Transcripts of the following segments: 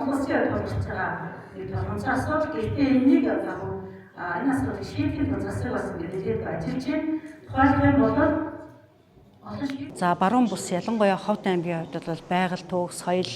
улсын хувьд байгаа нэг томцоо асуудал гэхдээ энийг яг энэ асуудлыг шийдэх процессыг бас мэдээлээд ажиллаж байна. Тухайлбал бол за баруун бус ялангуяа Ховд аймгийн хувьд бол байгаль, түүх, соёл,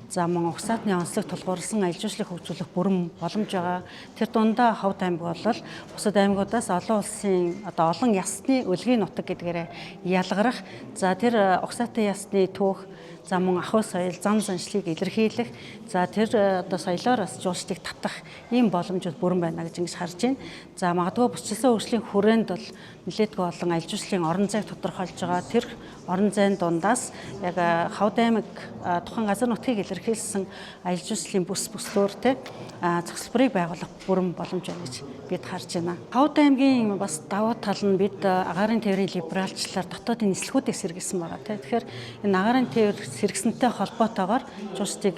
за мөн угсаатны онцлог тулгуурласан аялал жуулчлалыг хөгжүүлэх бүрэн боломж байгаа. Тэр дундаа Ховд аймаг бол бусад аймагуудаас олон улсын олон ясны өлгийн нутаг гэдгээрээ ялгарах. За тэр угсаатын ясны түүх, за мөн ахуй соёл, зан заншлыг илэрхийлэх, за тэр соёлоор бас жуулчлалыг татах ийм боломжууд бүрэн байна гэж ингэж харж байна. За магадгүй бусчилсан хөгжлийн хүрээнд бол нэлээдгүй олон аялал жуулчлалын орон зайг тодорхойлж байгаа. Тэр орон зайн дундаас яг Ховд аймаг тухайн газар нутгийг илэрхийлсэн аялал жуулчлалын бүслөөр зохицолборыг байгуулах бүрэн боломж байна гэж бид харж байна. Ховд аймгийн бас давуу тал нь бид агаарын тээврийн либералчлалаар дотоодын нислэгүүдийг сэргийлсэн байгаа. Тэгэхээр энэ агаарын тээвэр сэргисэнтэй холбоотойгоор жуулчлалыг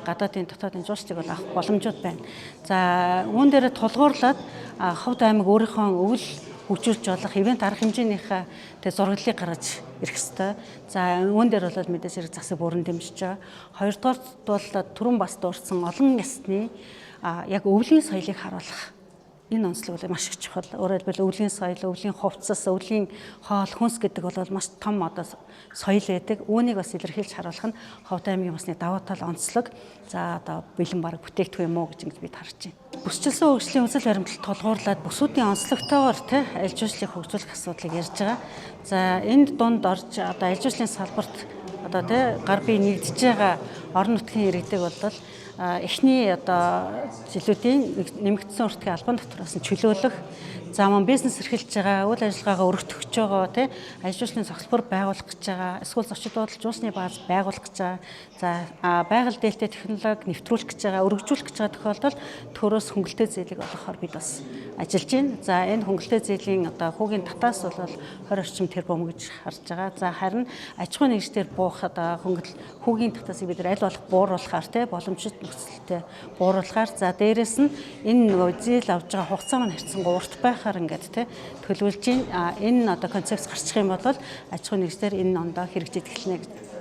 гадаадын дотоодын жуулчлалыг бол авах боломжууд байна. За үүн дээр тулгуурлаад Ховд аймаг өөрийнхөө өвөл хөгжүүлж болох ивент арга хэмжээнийхээ зураглалыг гаргаж ирэх ёстой. За үүн дээр бол мэдээж хэрэг засаг бүрэн дэмжиж байгаа. Хоёрдугаар бол түрүүн бас дурдсан олон ясны яг өвлийн соёлыг харуулах. Энэ онцлог бол маш их чухал. Өөрөөр хэлбэл өвлийн соёл, өвлийн хувцас, өвлийн хоол, хүнс гэдэг бол маш том соёл байдаг. Үүнийг бас илэрхийлж харуулах нь Ховд аймгийн басны давуу тал онцлог. За бэлэн бараг бүтээгдэхүүн юм уу гэж ингэж бид харж байна. Бүсчилсэн хөгжлийн үзэл баримтлалд тулгуурлаад бүсүүдийн онцлогтойгоор аялал жуулчлалыг хөгжүүлэх асуудлыг ярьж байгаа. За энд дунд орж аялал жуулчлалын салбарт гар бие нэгдэж байгаа орон нутгийн иргэдэг бол эхний жилүүдийн нэмэгдсэн уртгийн албан татвараас нь чөлөөлөх, за мөн бизнес эрхэлж байгаа, үйл ажиллагаагаа өргөтгөж байгаа, аялал жуулчлалын зохицолбор байгуулах гэж байгаа, эсвэл зочид буудал жуусны бааз байгуулах гэж байгаа, за байгаль дээлтэй технологи нэвтрүүлэх гэж байгаа, өргөжүүлэх гэж байгаа тохиолдолд төрөөс хөнгөлөлтөө зээлийг олгохоор бид бас ажиллаж байна. За энэ хөнгөлөлтөө зээлийн хүүгийн татаас бол 20 орчим тэрбум гэж харж байгаа. За харин аж ахуй нэгжээр буух хүүгийн татаасыг бид аль болох бууруулахаар боломжит нөхцөлтэй бууруулахаар, за дээрэс нь энэ зээл авж байгаа хугацаа маань харьцангуй урт байхаар ингээд төлөвлөж байна. Энэ концепц гарчих юм бол аж ахуй нэгжээр энэ ондоо хэрэгжиж эхэлнэ гэж